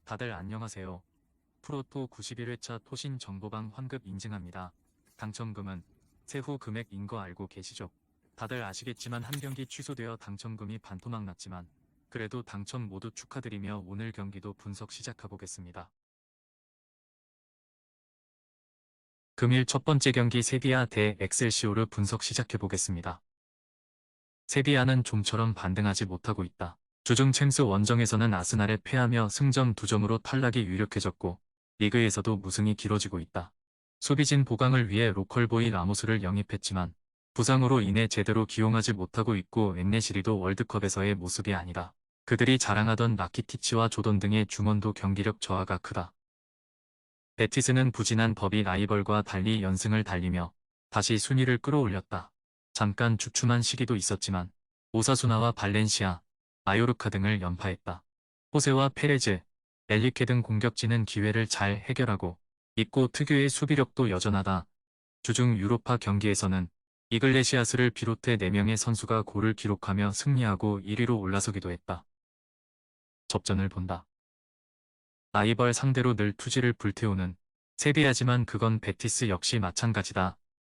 다들 안녕하세요. 프로토 91회차 토신 정보방 환급 인증합니다. 당첨금은 세후 금액인 거 알고 계시죠? 다들 아시겠지만 한 경기 취소되어 당첨금이 반토막 났지만 그래도 당첨 모두 축하드리며 오늘 경기도 분석 시작해보겠습니다. 금일 첫 번째 경기 세비야 대 엑셀시오르 분석 시작해보겠습니다. 세비야는 좀처럼 반등하지 못하고 있다. 주중 챔스 원정에서는 아스날에 패하며 승점 2점으로 탈락이 유력해졌고 리그에서도 무승이 길어지고 있다. 수비진 보강을 위해 로컬보이 라모스를 영입했지만 부상으로 인해 제대로 기용하지 못하고 있고 엔네시리도 월드컵에서의 모습이 아니다. 그들이 자랑하던 라키티치와 조던 등의 중원도 경기력 저하가 크다. 베티스는 부진한 버비 라이벌과 달리 연승을 달리며 다시 순위를 끌어올렸다. 잠깐 주춤한 시기도 있었지만 오사수나와 발렌시아, 마요르카 등을 연파했다. 호세와 페레즈, 엘리케 등 공격진은 기회를 잘 해결하고 있고 특유의 수비력도 여전하다. 주중 유로파 경기에서는 이글레시아스를 비롯해 4명의 선수가 골을 기록하며 승리하고 1위로 올라서기도 했다. 접전을 본다. 라이벌 상대로 늘 투지를 불태우는 세비야지만 그건 베티스 역시 마찬가지다.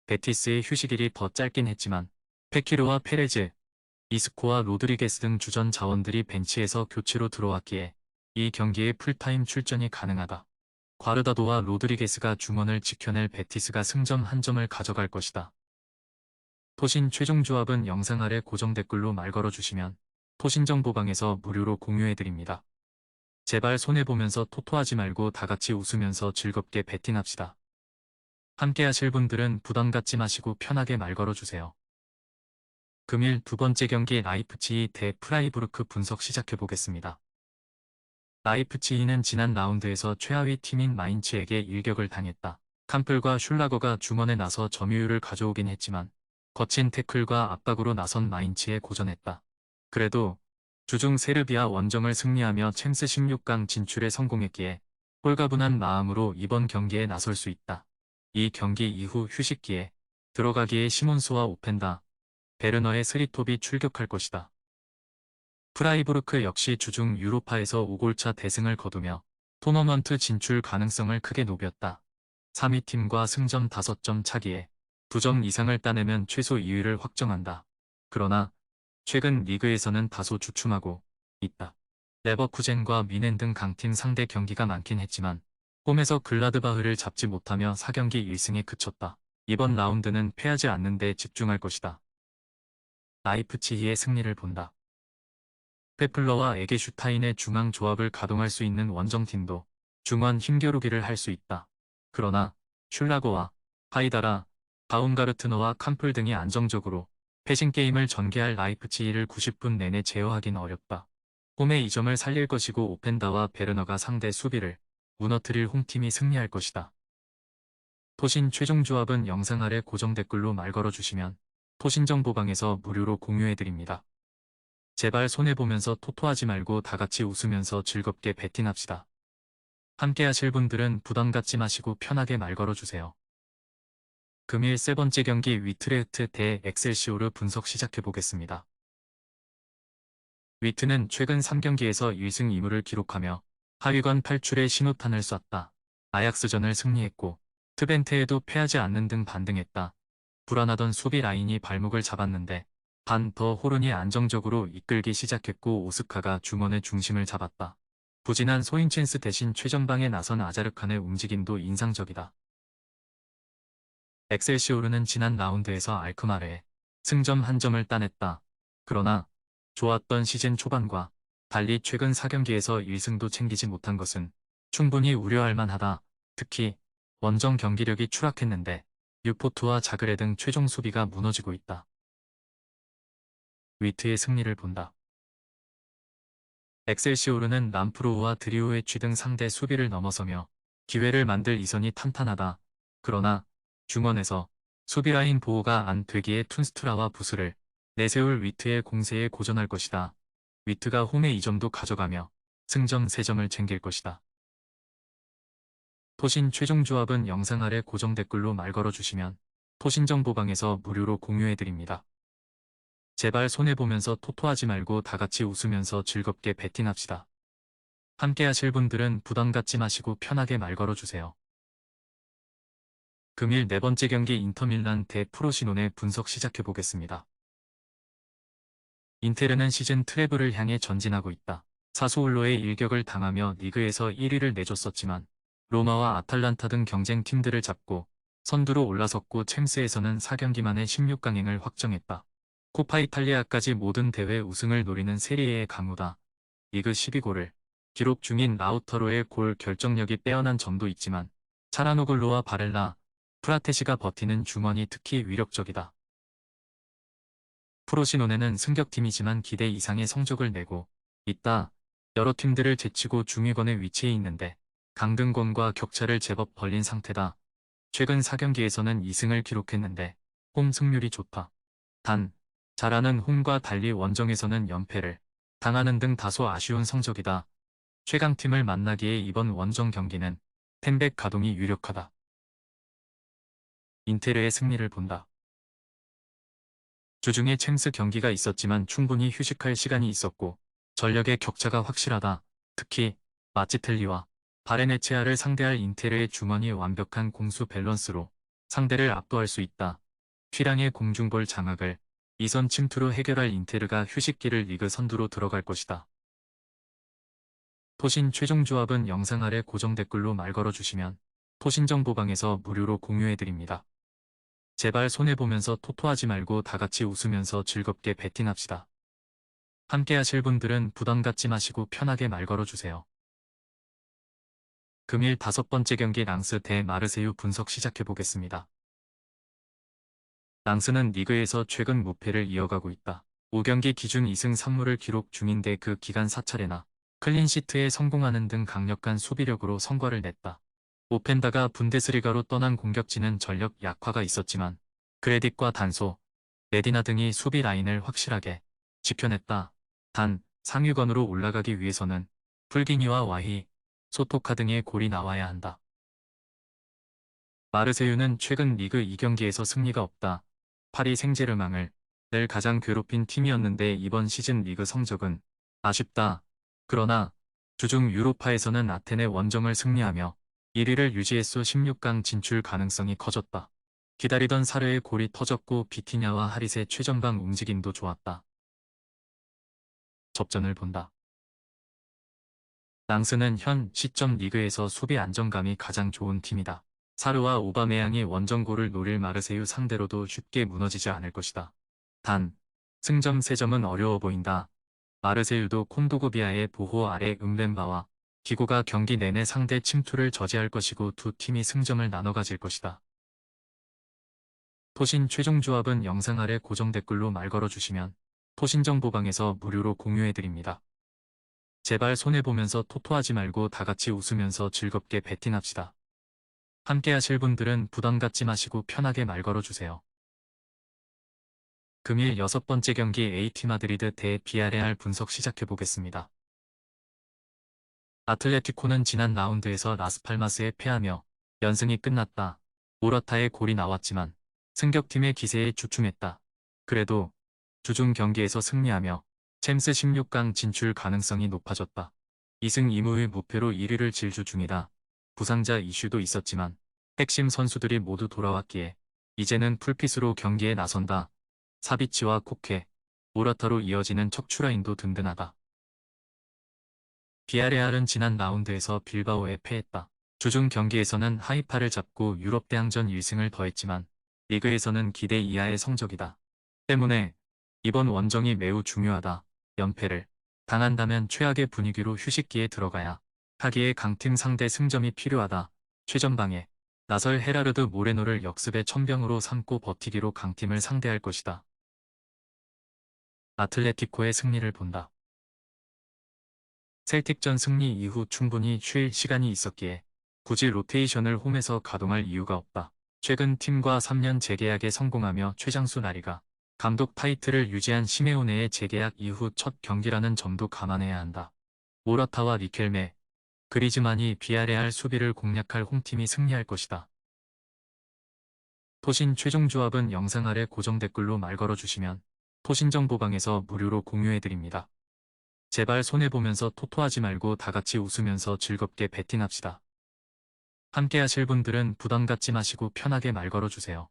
베티스의 휴식일이 더 짧긴 했지만 페키르와 페레즈, 이스코와 로드리게스 등 주전 자원들이 벤치에서 교체로 들어왔기에 이 경기에 풀타임 출전이 가능하다. 과르다도와 로드리게스가 중원을 지켜낼 베티스가 승점 1점을 가져갈 것이다. 토신 최종 조합은 영상 아래 고정 댓글로 말 걸어주시면 토신정보방에서 무료로 공유해드립니다. 제발 손해보면서 토토하지 말고 다같이 웃으면서 즐겁게 베팅합시다. 함께 하실 분들은 부담 갖지 마시고 편하게 말 걸어주세요. 금일 두 번째 경기 라이프치히 대 프라이부르크 분석 시작해보겠습니다. 라이프치히는 지난 라운드에서 최하위 팀인 마인츠에게 일격을 당했다. 캄플과 슐라거가 중원에 나서 점유율을 가져오긴 했지만 거친 태클과 압박으로 나선 마인츠에 고전했다. 그래도 주중 세르비아 원정을 승리하며 챔스 16강 진출에 성공했기에 홀가분한 마음으로 이번 경기에 나설 수 있다. 이 경기 이후 휴식기에 들어가기에 시몬스와 오펜다, 베르너의 스리톱이 출격할 것이다. 프라이부르크 역시 주중 유로파에서 5골차 대승을 거두며 토너먼트 진출 가능성을 크게 높였다. 3위 팀과 승점 5점 차기에 2점 이상을 따내면 최소 2위를 확정한다. 그러나 최근 리그에서는 다소 주춤하고 있다. 레버쿠젠과 미넨 등 강팀 상대 경기가 많긴 했지만 홈에서 글라드바흐를 잡지 못하며 4경기 1승에 그쳤다. 이번 라운드는 패하지 않는 데 집중할 것이다. 라이프치히의 승리를 본다. 페플러와 에게슈타인의 중앙 조합을 가동할 수 있는 원정팀도 중원 힘겨루기를 할 수 있다. 그러나 슐라고와 하이다라, 바움가르트너와 캄플 등이 안정적으로 패싱 게임을 전개할 라이프치히를 90분 내내 제어하긴 어렵다. 홈의 2점을 살릴 것이고 오펜다와 베르너가 상대 수비를 무너뜨릴 홈팀이 승리할 것이다. 토신 최종 조합은 영상 아래 고정 댓글로 말 걸어주시면 토신정보방에서 무료로 공유해드립니다. 제발 손해보면서 토토하지 말고 다같이 웃으면서 즐겁게 베팅합시다. 함께 하실 분들은 부담 갖지 마시고 편하게 말 걸어주세요. 금일 세 번째 경기 위트레흐트 대 엑셀시오르 분석 시작해보겠습니다. 위트는 최근 3경기에서 1승 2무를 기록하며 하위권 탈출에 신호탄을 쐈다. 아약스전을 승리했고 트벤테에도 패하지 않는 등 반등했다. 불안하던 수비 라인이 발목을 잡았는데 반 더 호른이 안정적으로 이끌기 시작했고 오스카가 중원의 중심을 잡았다. 부진한 소인첸스 대신 최전방에 나선 아자르칸의 움직임도 인상적이다. 엑셀시오르는 지난 라운드에서 알크마르에 승점 1점을 따냈다. 그러나 좋았던 시즌 초반과 달리 최근 4경기에서 1승도 챙기지 못한 것은 충분히 우려할 만하다. 특히 원정 경기력이 추락했는데 유포트와 자그레 등 최종 수비가 무너지고 있다. 위트의 승리를 본다. 엑셀시오르는 람프로우와 드리우의 취등 상대 수비를 넘어서며 기회를 만들 이선이 탄탄하다. 그러나 중원에서 수비라인 보호가 안 되기에 툰스트라와 부스를 내세울 위트의 공세에 고전할 것이다. 위트가 홈에 2점도 가져가며 승점 3점을 챙길 것이다. 토신 최종 조합은 영상 아래 고정 댓글로 말 걸어주시면 토신정보방에서 무료로 공유해드립니다. 제발 손해보면서 토토하지 말고 다같이 웃으면서 즐겁게 베팅합시다. 함께 하실 분들은 부담 갖지 마시고 편하게 말 걸어주세요. 금일 네 번째 경기 인터밀란 대 프로시노네 분석 시작해보겠습니다. 인테르는 시즌 트래블을 향해 전진하고 있다. 사수올로의 일격을 당하며 리그에서 1위를 내줬었지만 로마와 아탈란타 등 경쟁팀들을 잡고 선두로 올라섰고 챔스에서는 4경기 만에 16강행을 확정했다. 코파 이탈리아까지 모든 대회 우승을 노리는 세리에의 강호다. 리그 12골을 기록 중인 라우터로의 골 결정력이 빼어난 점도 있지만 차라노글로와 바렐라, 프라테시가 버티는 중원이 특히 위력적이다. 프로시노네는 승격팀이지만 기대 이상의 성적을 내고 있다. 여러 팀들을 제치고 중위권에 위치해 있는데 강등권과 격차를 제법 벌린 상태다. 최근 4경기에서는 2승을 기록했는데 홈 승률이 좋다. 단, 잘하는 홈과 달리 원정에서는 연패를 당하는 등 다소 아쉬운 성적이다. 최강팀을 만나기에 이번 원정 경기는 텐백 가동이 유력하다. 인테르의 승리를 본다. 주중에 챔스 경기가 있었지만 충분히 휴식할 시간이 있었고 전력의 격차가 확실하다. 특히 마치텔리와 바레네체아를 상대할 인테르의 중원이 완벽한 공수 밸런스로 상대를 압도할 수 있다. 휘랑의 공중볼 장악을 이선 침투로 해결할 인테르가 휴식기를 리그 선두로 들어갈 것이다. 토신 최종 조합은 영상 아래 고정 댓글로 말 걸어주시면 토신정보방에서 무료로 공유해드립니다. 제발 손해보면서 토토하지 말고 다같이 웃으면서 즐겁게 베팅합시다. 함께 하실 분들은 부담 갖지 마시고 편하게 말 걸어주세요. 금일 5번째 경기 랑스 대 마르세유 분석 시작해보겠습니다. 랑스는 리그에서 최근 무패를 이어가고 있다. 5경기 기준 2승 3무를 기록 중인데 그 기간 4차례나 클린시트에 성공하는 등 강력한 수비력으로 성과를 냈다. 오펜다가 분데스리가로 떠난 공격진은 전력 약화가 있었지만 그레딕과 단소, 레디나 등이 수비 라인을 확실하게 지켜냈다. 단, 상위권으로 올라가기 위해서는 풀기니와 와히, 소토카 등의 골이 나와야 한다. 마르세유는 최근 리그 2경기에서 승리가 없다. 파리 생제르맹을 늘 가장 괴롭힌 팀이었는데 이번 시즌 리그 성적은 아쉽다. 그러나 주중 유로파에서는 아테네 원정을 승리하며 1위를 유지했어 16강 진출 가능성이 커졌다. 기다리던 사르의 골이 터졌고 비티냐와 하릿의 최전방 움직임도 좋았다. 접전을 본다. 랑스는 현 시점 리그에서 수비 안정감이 가장 좋은 팀이다. 사르와 오바메양이 원정골을 노릴 마르세유 상대로도 쉽게 무너지지 않을 것이다. 단, 승점 3점은 어려워 보인다. 마르세유도 콘도그비아의 보호 아래 음벤바와 기고가 경기 내내 상대 침투를 저지할 것이고 두 팀이 승점을 나눠 가질 것이다. 토신 최종 조합은 영상 아래 고정 댓글로 말 걸어주시면 토신정보방에서 무료로 공유해드립니다. 제발 손해보면서 토토하지 말고 다같이 웃으면서 즐겁게 베팅합시다. 함께 하실 분들은 부담 갖지 마시고 편하게 말 걸어주세요. 금일 6번째 경기 AT 마드리드 대 비아레알 분석 시작해보겠습니다. 아틀레티코는 지난 라운드에서 라스팔마스에 패하며 연승이 끝났다. 모라타의 골이 나왔지만 승격팀의 기세에 주춤했다. 그래도 주중 경기에서 승리하며 챔스 16강 진출 가능성이 높아졌다. 2승 2무의 무패로 1위를 질주 중이다. 부상자 이슈도 있었지만 핵심 선수들이 모두 돌아왔기에 이제는 풀핏으로 경기에 나선다. 사비치와 코케, 모라타로 이어지는 척추라인도 든든하다. 비아레알은 지난 라운드에서 빌바오에 패했다. 주중 경기에서는 하이파를 잡고 유럽 대항전 1승을 더했지만 리그에서는 기대 이하의 성적이다. 때문에 이번 원정이 매우 중요하다. 연패를 당한다면 최악의 분위기로 휴식기에 들어가야 하기에 강팀 상대 승점이 필요하다. 최전방에 나설 헤라르드 모레노를 역습의 천병으로 삼고 버티기로 강팀을 상대할 것이다. 아틀레티코의 승리를 본다. 셀틱전 승리 이후 충분히 쉴 시간이 있었기에 굳이 로테이션을 홈에서 가동할 이유가 없다. 최근 팀과 3년 재계약에 성공하며 최장수 나리가 감독 타이틀을 유지한 시메오네의 재계약 이후 첫 경기라는 점도 감안해야 한다. 모라타와 리켈메, 그리즈만이 비아레알 수비를 공략할 홈팀이 승리할 것이다. 토신 최종 조합은 영상 아래 고정 댓글로 말 걸어주시면 토신정보방에서 무료로 공유해드립니다. 제발 손해보면서 토토하지 말고 다 같이 웃으면서 즐겁게 베팅합시다. 함께 하실 분들은 부담 갖지 마시고 편하게 말 걸어주세요.